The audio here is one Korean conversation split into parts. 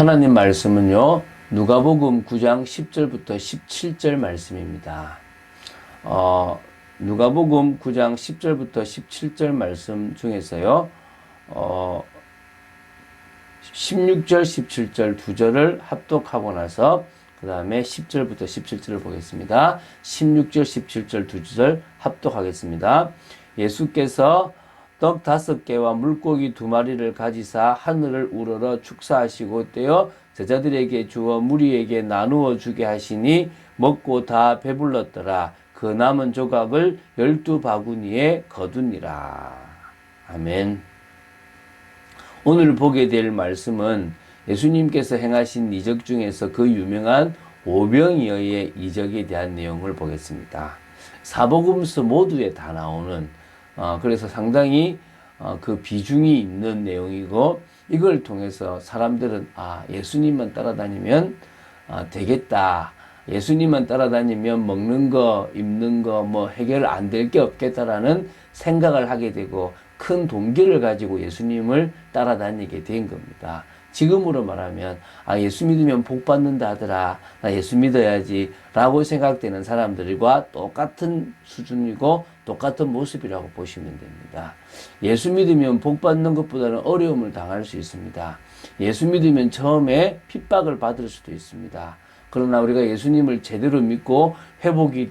하나님 말씀은요, 누가복음 9장 10절부터 17절 말씀입니다. 누가복음 9장 10절부터 17절 말씀 중에서요, 16절, 17절 두 절을 합독하고 나서 그 다음에 10절부터 17절을 보겠습니다. 16절, 17절 두 절 합독하겠습니다. 예수께서 떡 5개와 물고기 2마리를 가지사 하늘을 우러러 축사하시고 떼어 제자들에게 주어 무리에게 나누어 주게 하시니 먹고 다 배불렀더라. 그 남은 조각을 12바구니에 거두니라. 아멘. 오늘 보게 될 말씀은 예수님께서 행하신 이적 중에서 그 유명한 오병이어의 이적에 대한 내용을 보겠습니다. 사복음서 모두에 다 나오는 그래서 상당히 그 비중이 있는 내용이고, 이걸 통해서 사람들은 예수님만 따라다니면 되겠다. 예수님만 따라다니면 먹는 거, 입는 거 뭐 해결 안 될 게 없겠다라는 생각을 하게 되고 큰 동기를 가지고 예수님을 따라다니게 된 겁니다. 지금으로 말하면 예수 믿으면 복 받는다 하더라. 나 예수 믿어야지 라고 생각되는 사람들과 똑같은 수준이고 똑같은 모습이라고 보시면 됩니다. 예수 믿으면 복 받는 것보다는 어려움을 당할 수 있습니다. 예수 믿으면 처음에 핍박을 받을 수도 있습니다. 그러나 우리가 예수님을 제대로 믿고 회복이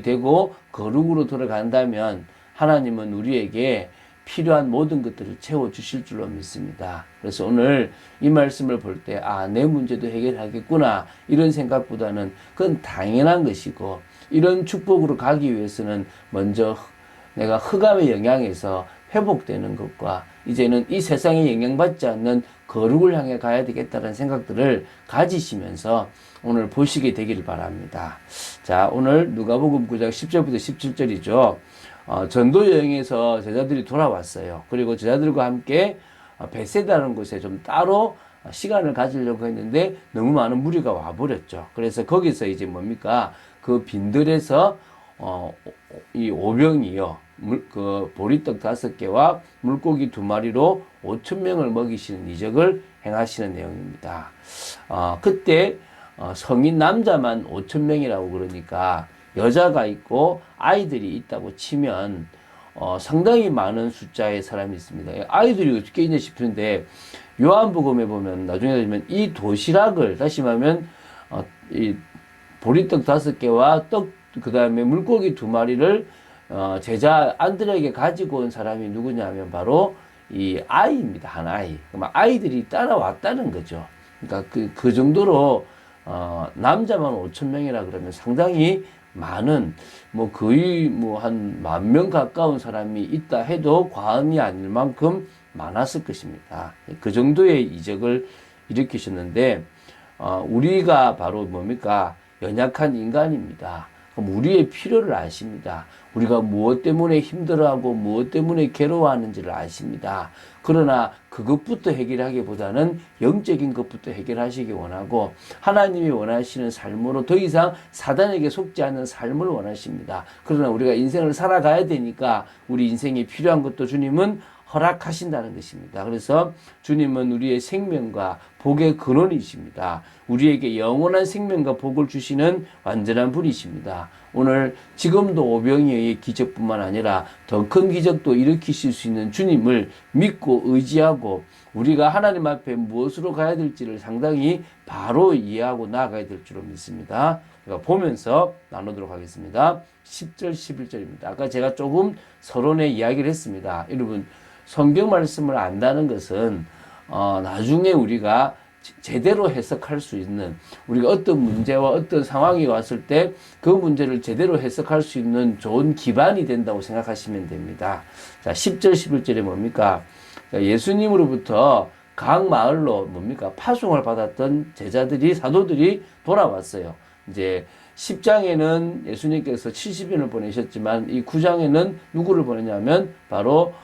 되고 거룩으로 돌아간다면 하나님은 우리에게 필요한 모든 것들을 채워주실 줄로 믿습니다. 그래서 오늘 이 말씀을 볼 때 내 문제도 해결하겠구나 이런 생각보다는 그건 당연한 것이고, 이런 축복으로 가기 위해서는 먼저 내가 흑암의 영향에서 회복되는 것과 이제는 이 세상에 영향받지 않는 거룩을 향해 가야 되겠다는 생각들을 가지시면서 오늘 보시게 되기를 바랍니다. 자, 오늘 누가복음 9장 10절부터 17절이죠. 전도 여행에서 제자들이 돌아왔어요. 그리고 제자들과 함께 베세다라는 곳에 좀 따로 시간을 가지려고 했는데 너무 많은 무리가 와버렸죠. 그래서 거기서 이제 뭡니까? 그 빈들에서 이 오병이요, 그 보리떡 5개와 물고기 2마리로 5,000명을 먹이시는 이적을 행하시는 내용입니다. 그때 성인 남자만 5,000명이라고 그러니까 여자가 있고 아이들이 있다고 치면 상당히 많은 숫자의 사람이 있습니다. 아이들이 어떻게 있냐 싶은데, 요한복음에 보면 나중에 보면 이 도시락을, 다시 말하면 이 보리떡 5개와 떡, 그 다음에 물고기 2마리를 제자 안드레에게 가지고 온 사람이 누구냐면 바로 이 아이입니다. 한 아이. 그럼 아이들이 따라왔다는 거죠. 그러니까 그 정도로 남자만 5,000명이라 그러면 상당히 많은, 뭐 거의 뭐 한 10,000명 가까운 사람이 있다 해도 과언이 아닐 만큼 많았을 것입니다. 그 정도의 이적을 일으키셨는데, 우리가 바로 뭡니까? 연약한 인간입니다. 그럼 우리의 필요를 아십니다. 우리가 무엇 때문에 힘들어하고 무엇 때문에 괴로워하는지를 아십니다. 그러나 그것부터 해결하기보다는 영적인 것부터 해결하시기 원하고, 하나님이 원하시는 삶으로 더 이상 사단에게 속지 않는 삶을 원하십니다. 그러나 우리가 인생을 살아가야 되니까 우리 인생에 필요한 것도 주님은 허락하신다는 것입니다. 그래서 주님은 우리의 생명과 복의 근원이십니다. 우리에게 영원한 생명과 복을 주시는 완전한 분이십니다. 오늘 지금도 오병이어의 기적뿐만 아니라 더 큰 기적도 일으키실 수 있는 주님을 믿고 의지하고, 우리가 하나님 앞에 무엇으로 가야 될지를 상당히 바로 이해하고 나아가야 될 줄로 믿습니다. 우리가 보면서 나누도록 하겠습니다. 10절, 11절입니다. 아까 제가 조금 서론에 이야기를 했습니다. 여러분, 성경 말씀을 안다는 것은 나중에 우리가 제대로 해석할 수 있는, 우리가 어떤 문제와 어떤 상황이 왔을 때 그 문제를 제대로 해석할 수 있는 좋은 기반이 된다고 생각하시면 됩니다. 자, 10절, 11절에 뭡니까? 예수님으로부터 각 마을로 뭡니까? 파송을 받았던 제자들이, 사도들이 돌아왔어요. 이제 10장에는 예수님께서 70인을 보내셨지만 이 9장에는 누구를 보내냐면 바로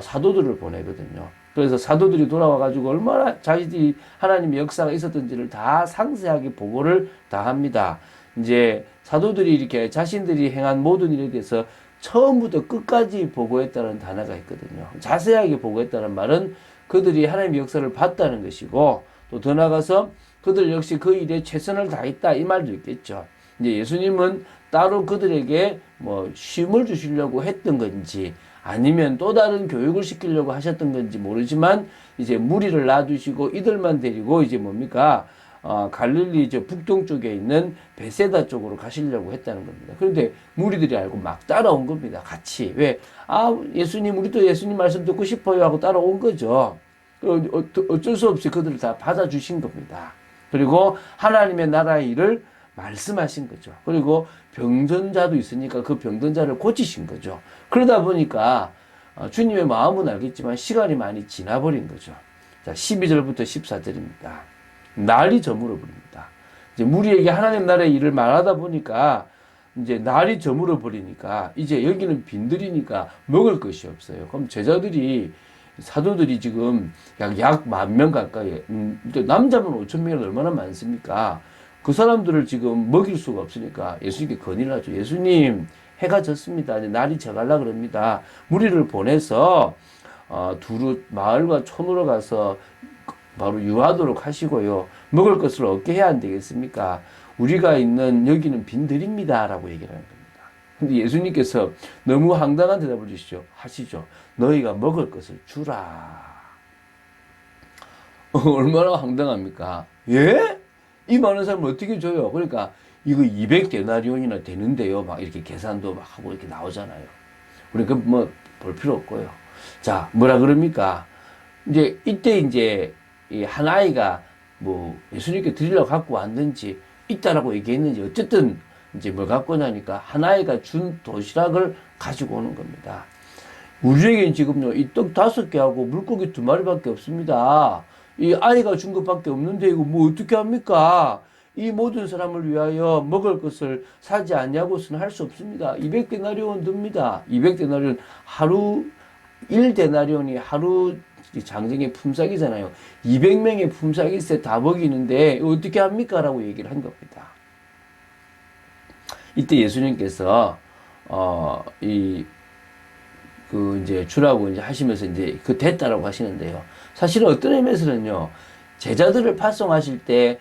사도들을 보내거든요. 그래서 사도들이 돌아와가지고 얼마나 자기들이 하나님의 역사가 있었던지를 다 상세하게 보고를 다 합니다. 이제 사도들이 이렇게 자신들이 행한 모든 일에 대해서 처음부터 끝까지 보고했다는 단어가 있거든요. 자세하게 보고했다는 말은 그들이 하나님의 역사를 봤다는 것이고, 또 더 나아가서 그들 역시 그 일에 최선을 다했다 이 말도 있겠죠. 이제 예수님은 따로 그들에게 뭐 쉼을 주시려고 했던 건지 아니면 또 다른 교육을 시키려고 하셨던 건지 모르지만 이제 무리를 놔두시고 이들만 데리고 이제 뭡니까? 갈릴리 저 북동쪽에 있는 베세다 쪽으로 가시려고 했다는 겁니다. 그런데 무리들이 알고 막 따라온 겁니다. 같이. 왜? 예수님, 우리도 예수님 말씀 듣고 싶어요 하고 따라온 거죠. 어쩔 수 없이 그들을 다 받아주신 겁니다. 그리고 하나님의 나라의 일을 말씀하신 거죠. 그리고 병든 자도 있으니까 그 병든 자를 고치신 거죠. 그러다 보니까 주님의 마음은 알겠지만 시간이 많이 지나버린 거죠. 자, 12절부터 14절입니다. 날이 저물어 버립니다. 이제 무리에게 하나님 나라의 일을 말하다 보니까 이제 날이 저물어 버리니까 이제 여기는 빈들이니까 먹을 것이 없어요. 그럼 제자들이 사도들이 지금 약 10,000명 가까이 남자면 5,000명이 얼마나 많습니까? 그 사람들을 지금 먹일 수가 없으니까 예수님께 건의를 하죠. 예수님 해가 졌습니다. 이제 날이 저갈라 그럽니다. 무리를 보내서 두루 마을과 촌으로 가서 바로 유하도록 하시고요. 먹을 것을 얻게 해야 안 되겠습니까? 우리가 있는 여기는 빈들입니다. 라고 얘기를 하는 겁니다. 근데 예수님께서 너무 황당한 대답을 하시죠. 너희가 먹을 것을 주라. 얼마나 황당합니까? 예? 이 많은 사람을 어떻게 줘요? 그러니까 이거 200데나리온이나 되는데요. 막 이렇게 계산도 막 하고 이렇게 나오잖아요. 우리가 뭐 볼 필요 없고요. 자, 뭐라 그럽니까? 이제 이때 이제 이 한 아이가 뭐 예수님께 드리려고 갖고 왔는지 있다라고 얘기했는지 어쨌든 이제 뭘 갖고 오냐니까 한 아이가 준 도시락을 가지고 오는 겁니다. 우리에게는 지금요 이 떡 5개하고 물고기 2마리밖에 없습니다. 이 아이가 준 것밖에 없는데 이거 뭐 어떻게 합니까? 이 모든 사람을 위하여 먹을 것을 사지 않냐고서는 할 수 없습니다. 200데나리온 듭니다. 200데나리온 하루 1데나리온이 하루 장정의 품삯이잖아요. 200명의 품삯일세 다 먹이는데 어떻게 합니까? 라고 얘기를 한 겁니다. 이때 예수님께서 이제 주라고 이제 하시면서 이제 됐다라고 하시는데요. 사실은 어떤 의미에서는요, 제자들을 파송하실 때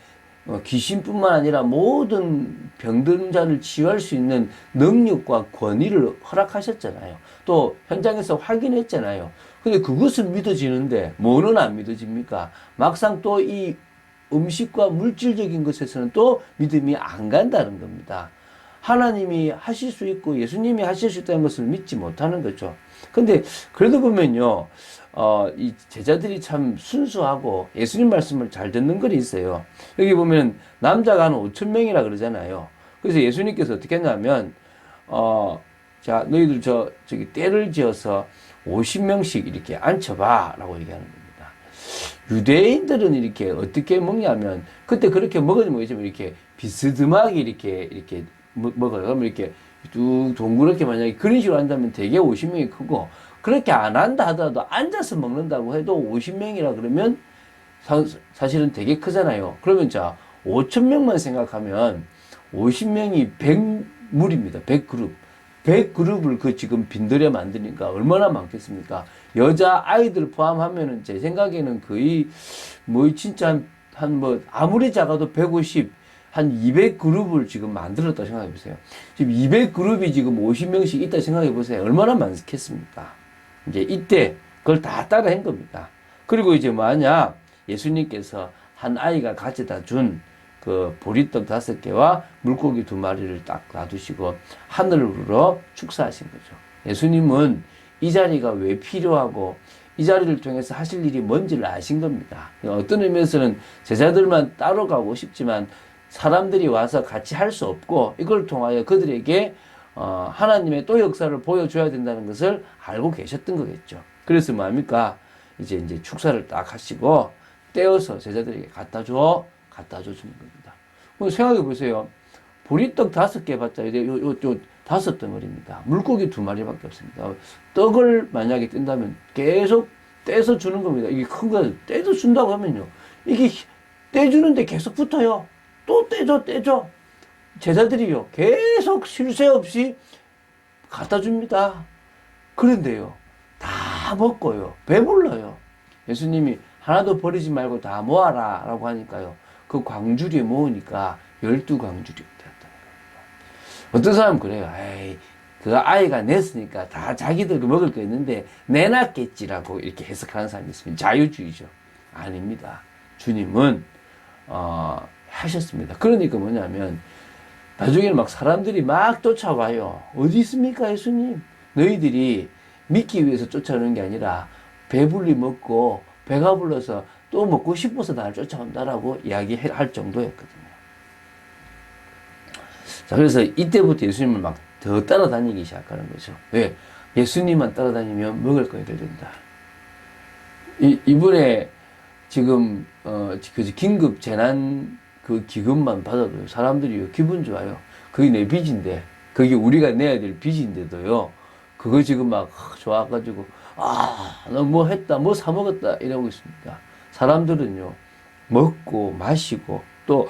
귀신뿐만 아니라 모든 병든 자를 치유할 수 있는 능력과 권위를 허락하셨잖아요. 또 현장에서 확인했잖아요. 근데 그것은 믿어지는데 뭐는 안 믿어집니까? 막상 또 이 음식과 물질적인 것에서는 또 믿음이 안 간다는 겁니다. 하나님이 하실 수 있고 예수님이 하실 수 있다는 것을 믿지 못하는 거죠. 근데 그래도 보면요, 이 제자들이 참 순수하고 예수님 말씀을 잘 듣는 글이 있어요. 여기 보면 남자가 한 5,000명이라 그러잖아요. 그래서 예수님께서 어떻게 했냐면, 자, 너희들 저기 때를 지어서 50명씩 이렇게 앉혀봐. 라고 얘기하는 겁니다. 유대인들은 이렇게 어떻게 먹냐면, 그때 그렇게 먹으면 모르겠지만 이렇게 비스듬하게 이렇게 먹어요. 그러면 이렇게 쭉 동그랗게 만약에 그런 식으로 한다면 대개 50명이 크고, 그렇게 안 한다 하더라도 앉아서 먹는다고 해도 50명이라 그러면 사실은 되게 크잖아요. 그러면 자, 5,000명만 생각하면 50명이 100물입니다. 100그룹. 100그룹을 그 지금 빈들에 만드니까 얼마나 많겠습니까? 여자 아이들 포함하면은 제 생각에는 거의 뭐 진짜 아무리 작아도 150, 한 200그룹을 지금 만들었다 생각해 보세요. 지금 200그룹이 지금 50명씩 있다 생각해 보세요. 얼마나 많겠습니까? 이제 이때 그걸 다 따라 한 겁니다. 그리고 이제 만약 예수님께서 한 아이가 가져다 준 그 보리떡 5개와 물고기 2마리를 딱 놔두시고 하늘으로 축사하신 거죠. 예수님은 이 자리가 왜 필요하고 이 자리를 통해서 하실 일이 뭔지를 아신 겁니다. 어떤 의미에서는 제자들만 따로 가고 싶지만 사람들이 와서 같이 할 수 없고 이걸 통하여 그들에게 하나님의 또 역사를 보여줘야 된다는 것을 알고 계셨던 거겠죠. 그래서 뭡니까? 이제 축사를 딱 하시고 떼어서 제자들에게 갖다 주는 겁니다. 생각해 보세요. 보리떡 5개 봤자 요 5덩어리입니다. 물고기 2마리밖에 없습니다. 떡을 만약에 뜬다면 계속 떼서 주는 겁니다. 이게 큰 거 떼서 준다고 하면요. 이게 떼주는데 계속 붙어요. 또 떼줘. 제자들이요. 계속 쉴 새 없이 갖다 줍니다. 그런데요. 다 먹고요. 배불러요. 예수님이 하나도 버리지 말고 다 모아라 라고 하니까요. 그 광주리에 모으니까 12광주리가 되었다는 겁니다. 어떤 사람은 그래요. 에이, 그 아이가 냈으니까 다 자기들 먹을 거 있는데 내놨겠지라고 이렇게 해석하는 사람이 있습니다. 자유주의죠. 아닙니다. 주님은 하셨습니다. 그러니까 뭐냐면 나중에는 막 사람들이 막 쫓아와요. 어디 있습니까, 예수님? 너희들이 믿기 위해서 쫓아오는 게 아니라 배불리 먹고 배가 불러서 또 먹고 싶어서 나를 쫓아온다라고 이야기할 정도였거든요. 자, 그래서 이때부터 예수님을 막 더 따라다니기 시작하는 거죠. 왜? 예수님만 따라다니면 먹을 거 해결된다. 이번에 지금 그 긴급 재난 그 기금만 받아도 사람들이 기분 좋아요. 그게 내 빚인데, 그게 우리가 내야 될 빚인데도요. 그거 지금 막 좋아가지고 너 뭐 했다, 뭐 사 먹었다 이러고 있습니다. 사람들은요 먹고 마시고 또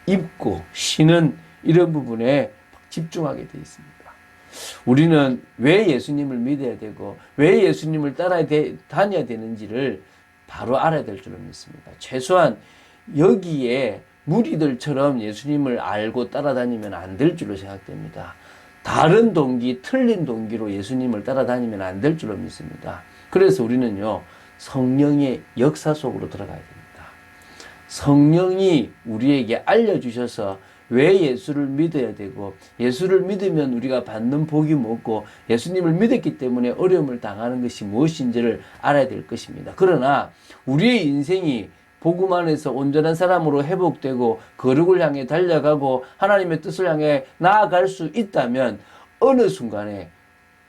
입고 쉬는 이런 부분에 집중하게 되어 있습니다. 우리는 왜 예수님을 믿어야 되고 왜 예수님을 다녀야 되는지를 바로 알아야 될 줄로 믿습니다. 최소한 여기에 무리들처럼 예수님을 알고 따라다니면 안 될 줄로 생각됩니다. 다른 동기, 틀린 동기로 예수님을 따라다니면 안 될 줄로 믿습니다. 그래서 우리는요, 성령의 역사 속으로 들어가야 됩니다. 성령이 우리에게 알려주셔서 왜 예수를 믿어야 되고, 예수를 믿으면 우리가 받는 복이 뭐고, 예수님을 믿었기 때문에 어려움을 당하는 것이 무엇인지를 알아야 될 것입니다. 그러나 우리의 인생이 복음 안에서 온전한 사람으로 회복되고 거룩을 향해 달려가고 하나님의 뜻을 향해 나아갈 수 있다면 어느 순간에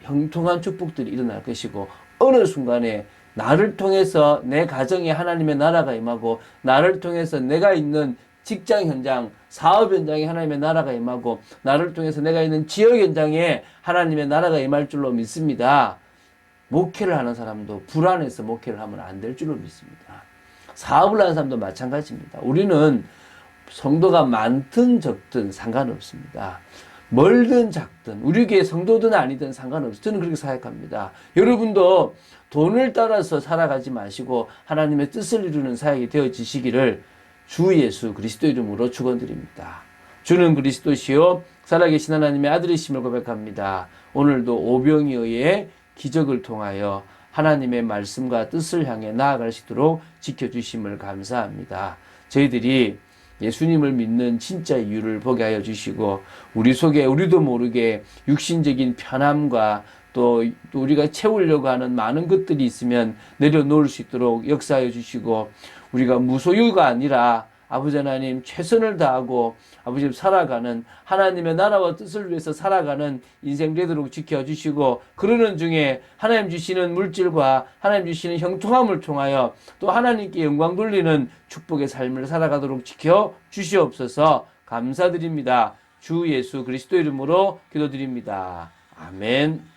형통한 축복들이 일어날 것이고 어느 순간에 나를 통해서 내 가정에 하나님의 나라가 임하고 나를 통해서 내가 있는 직장 현장, 사업 현장에 하나님의 나라가 임하고 나를 통해서 내가 있는 지역 현장에 하나님의 나라가 임할 줄로 믿습니다. 목회를 하는 사람도 불안해서 목회를 하면 안 될 줄로 믿습니다. 사업을 하는 사람도 마찬가지입니다. 우리는 성도가 많든 적든 상관없습니다. 멀든 작든 우리 교회 성도든 아니든 상관없어요. 저는 그렇게 생각합니다. 여러분도 돈을 따라서 살아가지 마시고 하나님의 뜻을 이루는 사역이 되어지시기를 주 예수 그리스도 이름으로 축원드립니다. 주는 그리스도시요 살아계신 하나님의 아들이심을 고백합니다. 오늘도 오병이어의 기적을 통하여 하나님의 말씀과 뜻을 향해 나아갈 수 있도록 지켜주심을 감사합니다. 저희들이 예수님을 믿는 진짜 이유를 보게 하여 주시고 우리 속에 우리도 모르게 육신적인 편함과 또 우리가 채우려고 하는 많은 것들이 있으면 내려놓을 수 있도록 역사하여 주시고 우리가 무소유가 아니라 아버지 하나님 최선을 다하고 아버지 살아가는 하나님의 나라와 뜻을 위해서 살아가는 인생 되도록 지켜주시고 그러는 중에 하나님 주시는 물질과 하나님 주시는 형통함을 통하여 또 하나님께 영광 돌리는 축복의 삶을 살아가도록 지켜주시옵소서. 감사드립니다. 주 예수 그리스도 이름으로 기도드립니다. 아멘.